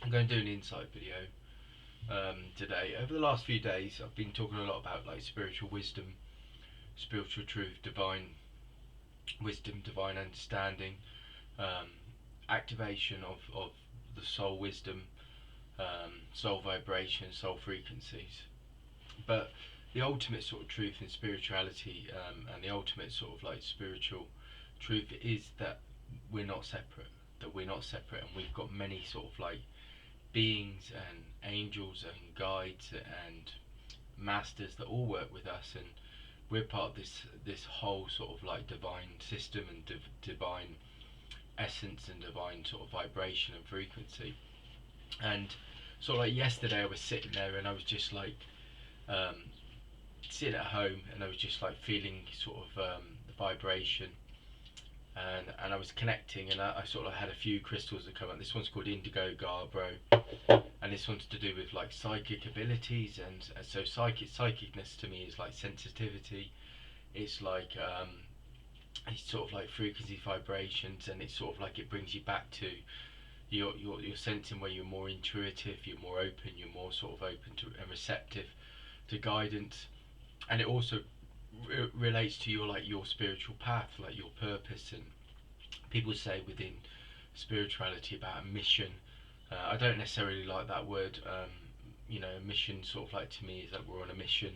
I'm going to do an insight video today. Over the last few days, I've been talking a lot about like spiritual wisdom, spiritual truth, divine wisdom, divine understanding, um, activation of the soul wisdom, soul vibration, soul frequencies. But the ultimate sort of truth in spirituality, and the ultimate sort of like spiritual truth is that we're not separate. That we're not separate, and we've got many sort of like beings and angels and guides and masters that all work with us, and we're part of this whole sort of like divine system and divine essence and divine sort of vibration and frequency. And sort of like yesterday, I was sitting there and I was just like um, sitting at home, and I was just like feeling sort of the vibration, and I was connecting, and I sort of had a few crystals that come up. This one's called Indigo Garbro, and this one's to do with like psychic abilities, and so psychicness to me is like sensitivity. It's like it's sort of like frequency vibrations, and it's sort of like it brings you back to your sensing, where you're more intuitive, you're more open, you're more sort of open to and receptive to guidance, and it also relates to your like your spiritual path, like your purpose. And people say within spirituality about a mission. I don't necessarily like that word. Mission sort of like to me is that we're on a mission,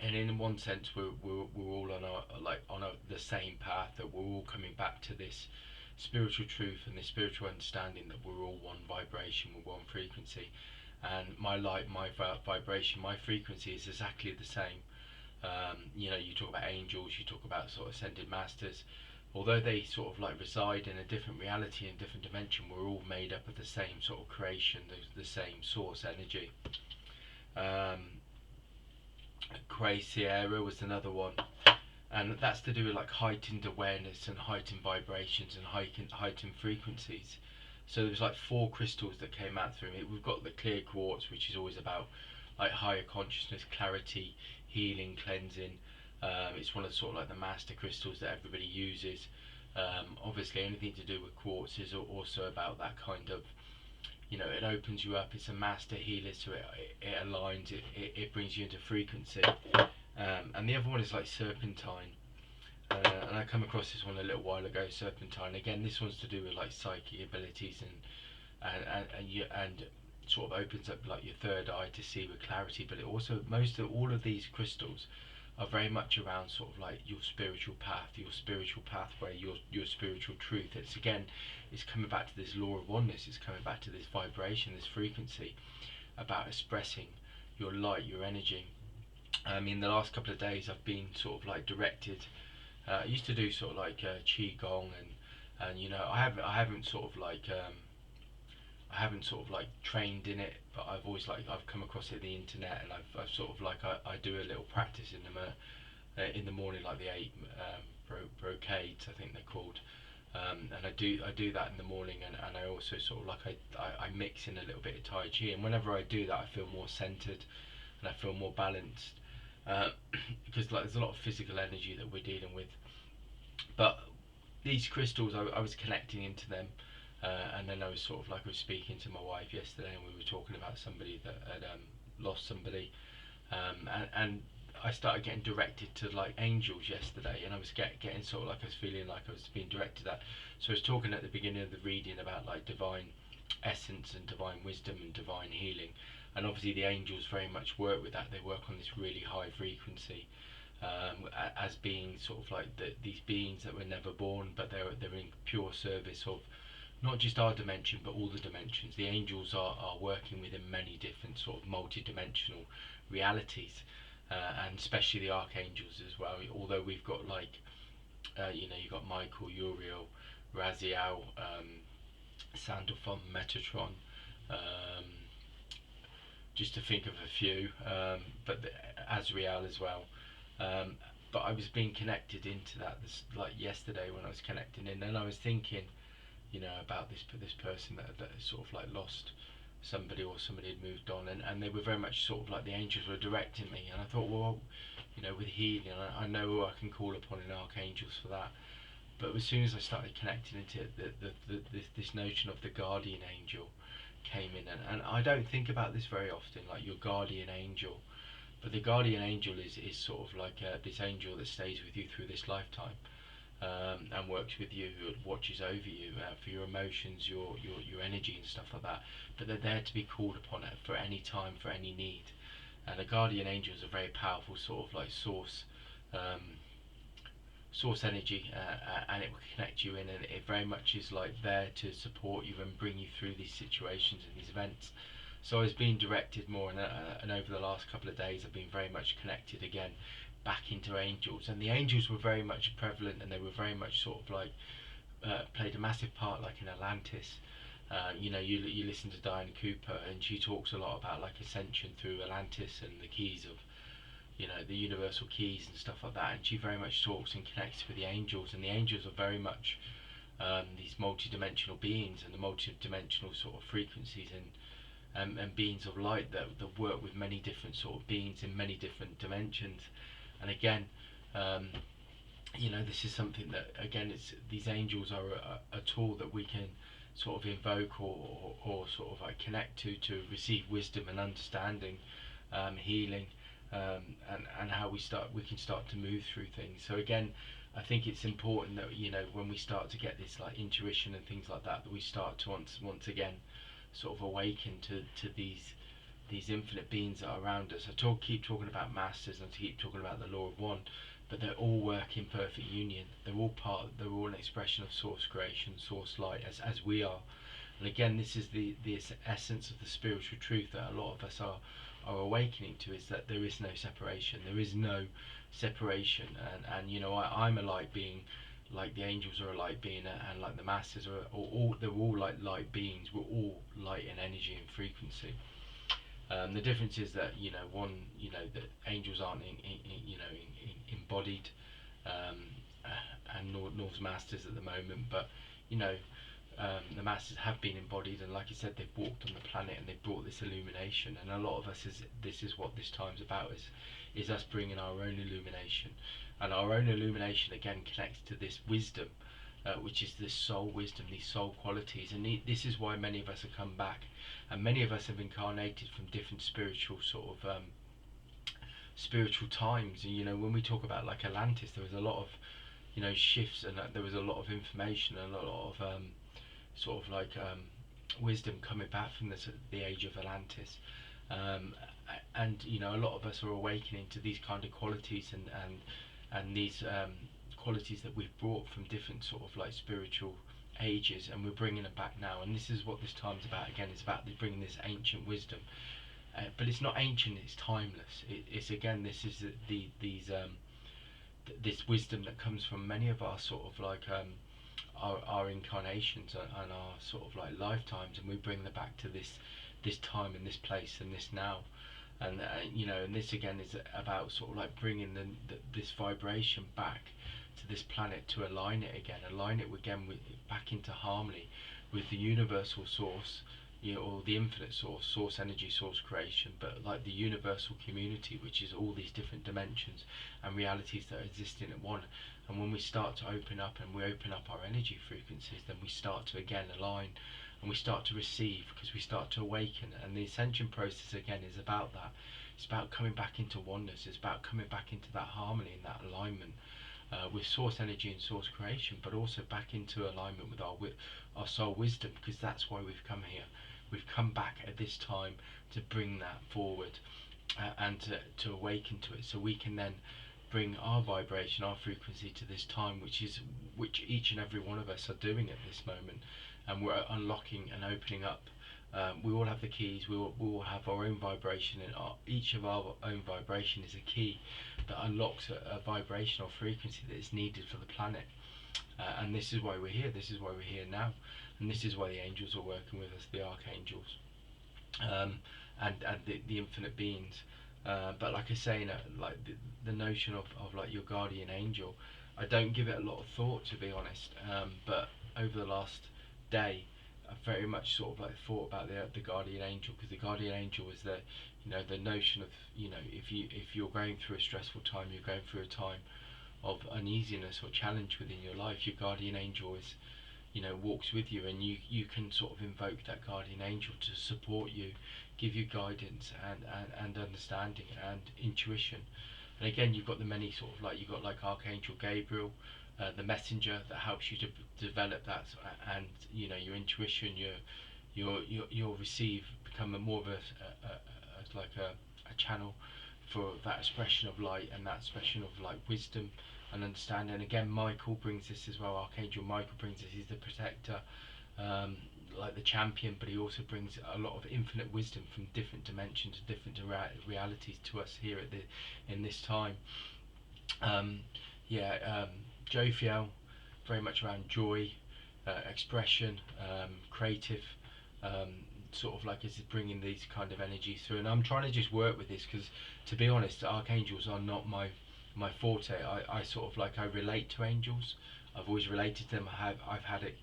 and in one sense we're all on the same path. That we're all coming back to this spiritual truth and this spiritual understanding that we're all one vibration, we're one frequency, and my light, my vibration, my frequency is exactly the same. You talk about angels, you talk about sort of ascended masters. Although they sort of like reside in a different reality and different dimension, we're all made up of the same sort of creation, the same source energy. Um, Cray Sierra was another one, and that's to do with like heightened awareness and heightened vibrations and heightened frequencies. So there was like four crystals that came out through me. We've got the clear quartz, which is always about like higher consciousness, clarity, healing, cleansing. It's one of the sort of like the master crystals that everybody uses. Obviously, anything to do with quartz is also about that kind of, it opens you up. It's a master healer, so it aligns, it brings you into frequency. And the other one is like serpentine. And I come across this one a little while ago, serpentine. Again, this one's to do with like psychic abilities, and sort of opens up like your third eye to see with clarity. But it also, most of all of these crystals are very much around sort of like your spiritual path, your spiritual pathway, your spiritual truth. It's coming back to this law of oneness. It's coming back to this vibration, this frequency, about expressing your light, your energy. The last couple of days I've been sort of like directed. I used to do sort of like qigong, and I haven't sort of like trained in it, but I've come across it on the internet, and I've sort of like I do a little practice in the morning, like the eight brocades, I think they're called. And I do that in the morning, and I also sort of like I mix in a little bit of Tai Chi, and whenever I do that I feel more centered and I feel more balanced, uh, because like there's a lot of physical energy that we're dealing with. But these crystals, I was connecting into them, and then I was sort of like, I was speaking to my wife yesterday, and we were talking about somebody that had lost somebody, and I started getting directed to like angels yesterday, and I was getting sort of like, I was feeling like I was being directed at. So I was talking at the beginning of the reading about like divine essence and divine wisdom and divine healing, and obviously the angels very much work with that. They work on this really high frequency, as being sort of like these beings that were never born, but they're in pure service of not just our dimension but all the dimensions. The angels are working within many different sort of multi-dimensional realities, and especially the archangels as well. Although we've got like, you've got Michael, Uriel, Raziel, Sandalphon, Metatron, um, just to think of a few, but Azrael as well. Um, but I was being connected into that like yesterday when I was connecting in, and I was thinking, about this person that sort of like lost somebody, or somebody had moved on, and they were very much sort of like the angels were directing me, and I thought, well, with healing, I know who I can call upon in archangels for that. But as soon as I started connecting into it, this notion of the guardian angel, came in, and I don't think about this very often, like your guardian angel. But the guardian angel is sort of like this angel that stays with you through this lifetime, and works with you, watches over you for your emotions, your energy and stuff like that. But they're there to be called upon it for any time, for any need. And the guardian angel is a very powerful sort of like um, source energy, and it will connect you in, and it very much is like there to support you and bring you through these situations and these events. So I was being directed more, and over the last couple of days I've been very much connected again back into angels, and the angels were very much prevalent, and they were very much sort of like played a massive part, like in Atlantis. You listen to Diane Cooper, and she talks a lot about like ascension through Atlantis and the keys of, the universal keys and stuff like that. And she very much talks and connects with the angels, and the angels are very much these multi-dimensional beings and the multi-dimensional sort of frequencies and beings of light that work with many different sort of beings in many different dimensions. And again, this is something that, again, it's these angels are a tool that we can sort of invoke, or sort of like connect to receive wisdom and understanding, healing, and how we can start to move through things. So again, I think it's important that, when we start to get this like intuition and things like that, that we start to once again sort of awaken to these infinite beings that are around us. Keep talking about masters, and I keep talking about the law of one, but they all work in perfect union. They're all an expression of source creation, source light, as we are. And again, this is the essence of the spiritual truth that a lot of us are awakening to, is that there is no separation. There is no separation, and I'm a light being, like the angels are a light being, and like the masters they're all like light beings. We're all light in energy and frequency. The difference is that, the angels aren't embodied, and nor's masters at the moment, but the masters have been embodied, and like I said, they've walked on the planet and they've brought this illumination. And a lot of us this is what this time's about, is us bringing our own illumination, and our own illumination again connects to this wisdom, which is this soul wisdom, these soul qualities. And this is why many of us have come back, and many of us have incarnated from different spiritual sort of spiritual times. And when we talk about like Atlantis, there was a lot of shifts, and there was a lot of information and a lot of sort of like wisdom coming back from the age of Atlantis. And a lot of us are awakening to these kind of qualities, and these qualities that we've brought from different sort of like spiritual ages, and we're bringing them back now. And this is what this time's about. Again, it's about bringing this ancient wisdom, but it's not ancient, it's timeless. It's again, this is this wisdom that comes from many of our sort of like our incarnations and our sort of like lifetimes, and we bring them back to this time and this place and this now. And and this again is about sort of like bringing this vibration back to this planet, to align it again back into harmony with the universal source, or the infinite source energy, source creation, but like the universal community, which is all these different dimensions and realities that are existing at one. And when we start to open up, and we open up our energy frequencies, then we start to again align, and we start to receive, because we start to awaken. And the ascension process again is about that. It's about coming back into oneness. It's about coming back into that harmony and that alignment with source energy and source creation, but also back into alignment with our soul wisdom, because that's why we've come here. We've come back at this time to bring that forward, and to awaken to it, so we can then bring our vibration, our frequency to this time, which each and every one of us are doing at this moment. And we're unlocking and opening up. We all have the keys. We all have our own vibration, and each of our own vibration is a key that unlocks a vibrational frequency that is needed for the planet. And this is why we're here. This is why we're here now, and this is why the angels are working with us, the archangels, and the infinite beings. But like I say, like the notion of like your guardian angel, I don't give it a lot of thought, to be honest. But over the last day, I very much sort of like thought about the guardian angel, because the guardian angel is the notion of, if you're going through a stressful time, you're going through a time of uneasiness or challenge within your life, your guardian angel walks with you, and you can sort of invoke that guardian angel to support you, give you guidance and understanding and intuition. And again, you've got the many sort of like, you've got like Archangel Gabriel, the messenger that helps you to develop that, and your intuition, you'll receive, become a more of like a channel for that expression of light and that expression of like wisdom and understanding. And again, Michael brings this as well. Archangel Michael brings this. He's the protector, um, like the champion, but he also brings a lot of infinite wisdom from different dimensions, different realities to us here at in this time. Um, yeah, Jophiel, very much around joy, expression, creative, um, sort of like is bringing these kind of energies through. And I'm trying to just work with this because, to be honest, archangels are not my forte. I sort of like, I relate to angels. I've always related to them. I've had it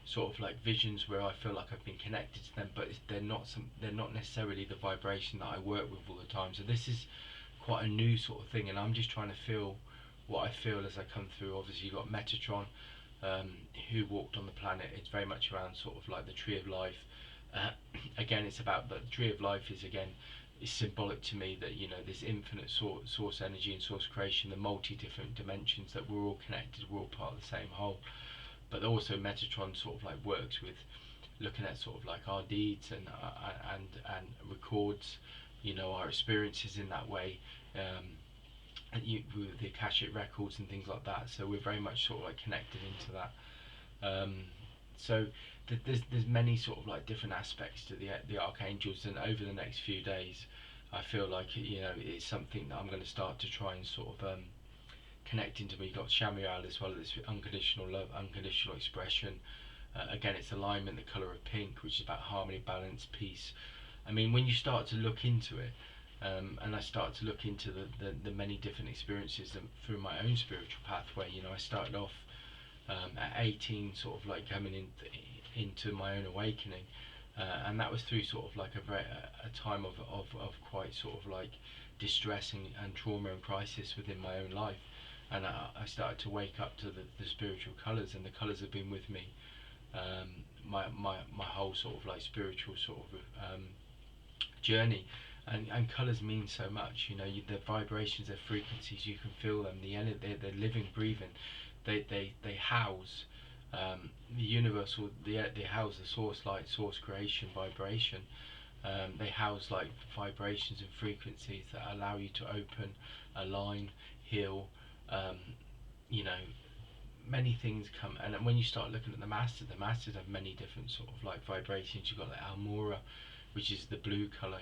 sort of like visions where I feel like I've been connected to them, but they're not necessarily the vibration that I work with all the time. So this is quite a new sort of thing, and I'm just trying to feel what I feel as I come through. Obviously, you've got Metatron, who walked on the planet. It's very much around sort of like the tree of life. Uh, Again, it's about the tree of life is symbolic to me, that this infinite source energy and source creation, the multi different dimensions, that we're all connected, we're all part of the same whole. But also Metatron sort of like works with looking at sort of like our deeds and records, our experiences in that way. And with the Akashic records and things like that. So we're very much sort of like connected into that. So there's many sort of like different aspects to the archangels, and over the next few days, I feel like it's something that I'm going to start to try and sort of connect into. We got Shamiel as well, this unconditional love, unconditional expression. Again, it's alignment, the color of pink, which is about harmony, balance, peace. I mean, when you start to look into it, and I started to look into the many different experiences through my own spiritual pathway. I started off at 18, sort of like coming into my own awakening, and that was through sort of like a time of quite sort of like distress and trauma and crisis within my own life. And I started to wake up to the spiritual colours, and the colours have been with me my whole sort of like spiritual sort of journey. And colours mean so much. The vibrations, their frequencies, you can feel them. They're living, breathing. They house the universal. They house the source light, source creation, vibration. They house like vibrations and frequencies that allow you to open, align, heal. Um, you know, Many things come. And when you start looking at the masters have many different sort of like vibrations. You've got like Almora, which is the blue color,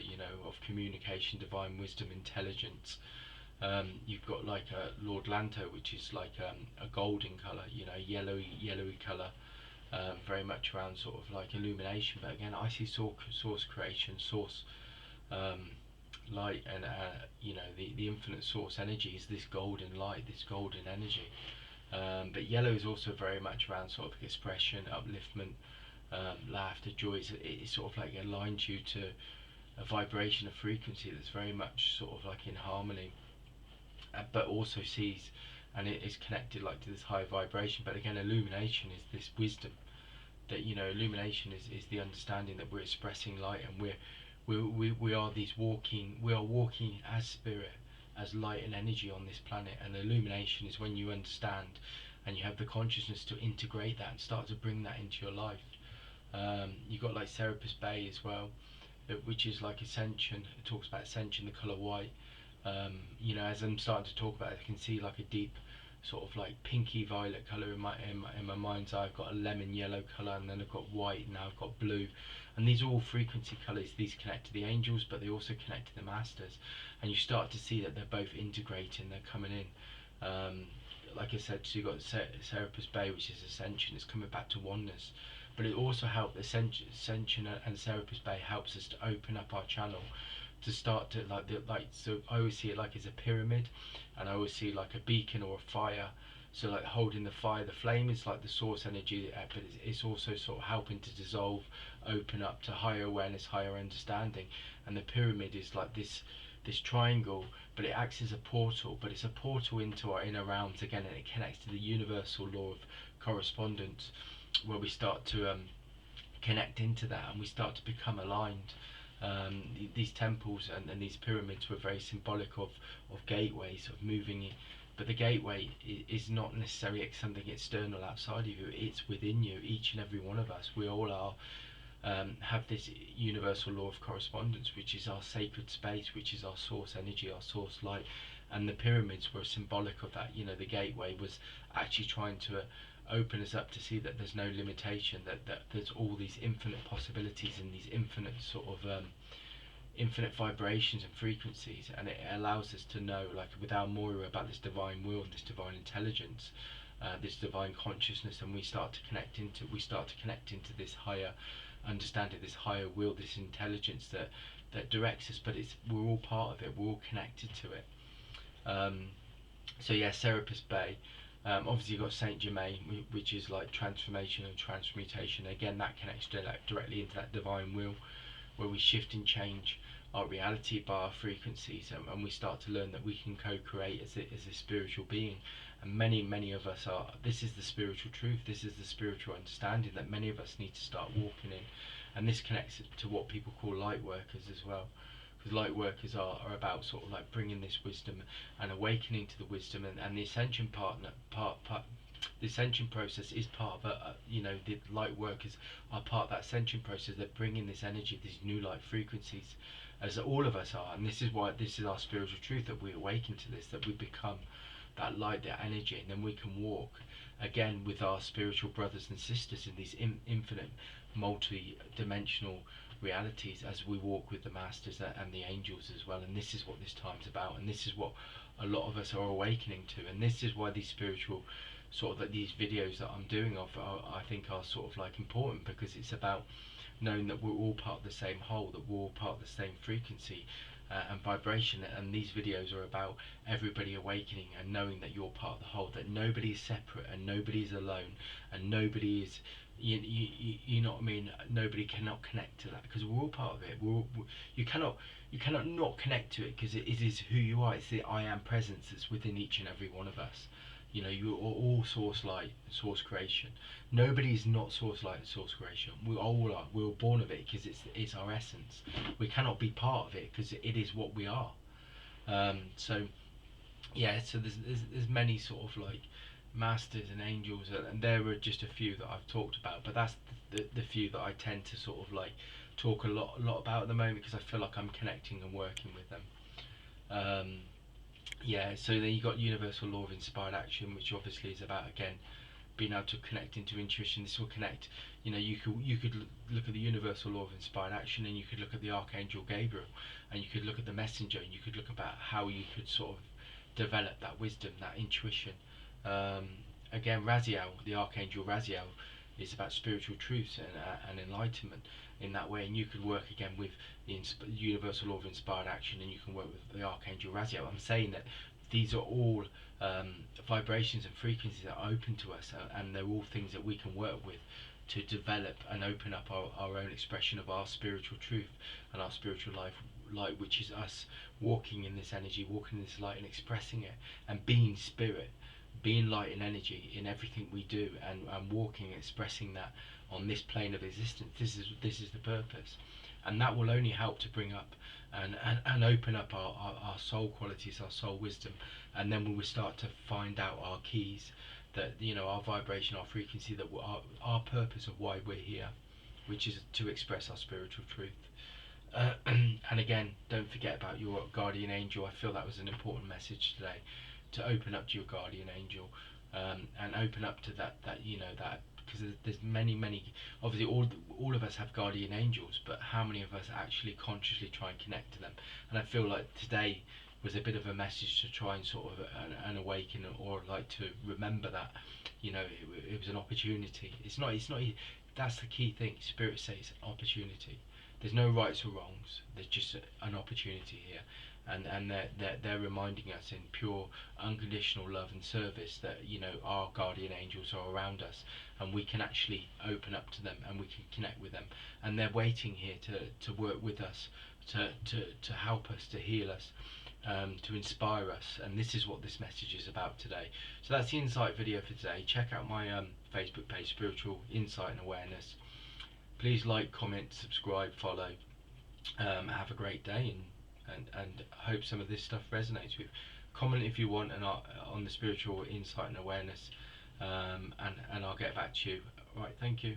of communication, divine wisdom, intelligence. You've got like Lord Lanto, which is like a golden color, yellowy color, very much around sort of like illumination. But again, I see source creation, source um, light, and the infinite source energy is this golden light, this golden energy. But yellow is also very much around sort of expression, upliftment, laughter, joy. It sort of like aligns you to a vibration, a frequency that's very much sort of like in harmony, but also sees, and it is connected like to this higher vibration. But again, illumination is this wisdom, that illumination is the understanding that we're expressing light, and we are walking as spirit, as light and energy on this planet. And illumination is when you understand and you have the consciousness to integrate that and start to bring that into your life. You've got like Serapis Bay as well, which is like ascension. It talks about ascension, the colour white. As I'm starting to talk about it, I can see like a deep sort of like pinky violet colour in my mind's eye. I've got a lemon yellow colour, and then I've got white, and now I've got blue. And these are all frequency colours. These connect to the angels, but they also connect to the masters. And you start to see that they're both integrating, they're coming in. Like I said, so you've got Serapis Bay, which is ascension, it's coming back to oneness. But it also helps, ascension and Serapis Bay helps us to open up our channel, to start to so I always see it like as a pyramid, and I always see like a beacon or a fire. So like holding the fire, the flame is like the source energy, but it's also sort of helping to dissolve, open up to higher awareness, higher understanding. And the pyramid is like this triangle, but it acts as a portal, but it's a portal into our inner realms again, and it connects to the universal law of correspondence. where we start to connect into that, and we start to become aligned. These temples and these pyramids were very symbolic of gateways, of moving in. But the gateway is not necessarily something external outside of you, it's within you, each and every one of us. We all are, have this universal law of correspondence, which is our sacred space, which is our source energy, our source light. And the pyramids were symbolic of that. You know, the gateway was actually trying to open us up to see that there's no limitation, that there's all these infinite possibilities and these infinite sort of infinite vibrations and frequencies, and it allows us to know, like with our Moira, about this divine will and this divine intelligence, this divine consciousness, and we start to connect into this higher understanding, this higher will, this intelligence that directs us. But we're all part of it, we're all connected to it. So yeah, Serapis Bay. Obviously you've got Saint Germain, which is like transformation and transmutation. Again, that connects directly into that divine will, where we shift and change our reality by our frequencies, and we start to learn that we can co-create as a spiritual being. And many of us are. This is the spiritual truth. This is the spiritual understanding that many of us need to start walking in. And this connects to what people call light workers as well, because light workers are about sort of like bringing this wisdom and awakening to the wisdom, and the ascension the ascension process is part of the light workers are part of that ascension process. They're bringing this energy, these new light frequencies, as all of us are. And this is why this is our spiritual truth, that we awaken to this, that we become that light, that energy, and then we can walk again with our spiritual brothers and sisters in these infinite multi-dimensional realities, as we walk with the masters and the angels as well. And this is what this time's about, and this is what a lot of us are awakening to. And this is why these spiritual sort of, that these videos that I'm doing I think are sort of like important, because it's about knowing that we're all part of the same whole, that we're all part of the same frequency and vibration. And these videos are about everybody awakening and knowing that you're part of the whole, that nobody is separate and nobody is alone, and nobody is, you know what I mean, nobody cannot connect to that, because we're all part of it. You cannot not connect to it, because it is who you are. It's the I am presence that's within each and every one of us. You know, you are all source light, source creation. Nobody is not source light and source creation. We all are. We were born of it, because it's our essence. We cannot be part of it, because it is what we are. So yeah, so there's many sort of like masters and angels, and there are just a few that I've talked about, but that's the few that I tend to sort of like talk a lot about at the moment, because I feel like I'm connecting and working with them. Yeah, so then you got universal law of inspired action, which obviously is about, again, being able to connect into intuition. This will connect, you could look at the universal law of inspired action, and you could look at the archangel Gabriel, and you could look at the messenger, and you could look about how you could sort of develop that wisdom, that intuition. Again, Raziel, the archangel Raziel, is about spiritual truths and enlightenment in that way. And you could work again with the universal law of inspired action, and you can work with the archangel Raziel. I'm saying that these are all vibrations and frequencies that are open to us, and they're all things that we can work with to develop and open up our own expression of our spiritual truth and our spiritual light, which is us walking in this energy, walking in this light, and expressing it, and being spirit, being light and energy in everything we do, and walking, expressing that on this plane of existence. This is the purpose, and that will only help to bring up and open up our soul qualities, our soul wisdom. And then we will start to find out our keys, that our vibration, our frequency, that our purpose of why we're here, which is to express our spiritual truth. And again, don't forget about your guardian angel. I feel that was an important message today, to open up to your guardian angel, and open up to that because there's many, obviously all of us have guardian angels, but how many of us actually consciously try and connect to them? And I feel like today was a bit of a message to try and sort of an awaken, or like to remember that it was an opportunity. It's not that's the key thing. Spirit says opportunity. There's no rights or wrongs, there's just an opportunity here. And they're reminding us in pure unconditional love and service that our guardian angels are around us, and we can actually open up to them, and we can connect with them, and they're waiting here to work with us, to help us, to heal us, to inspire us. And this is what this message is about today. So that's the insight video for today. Check out my Facebook page, Spiritual Insight and Awareness. Please like, comment, subscribe, follow. Have a great day, and hope some of this stuff resonates with you. Comment if you want, and on the Spiritual Insight and Awareness, and I'll get back to you. Right, thank you.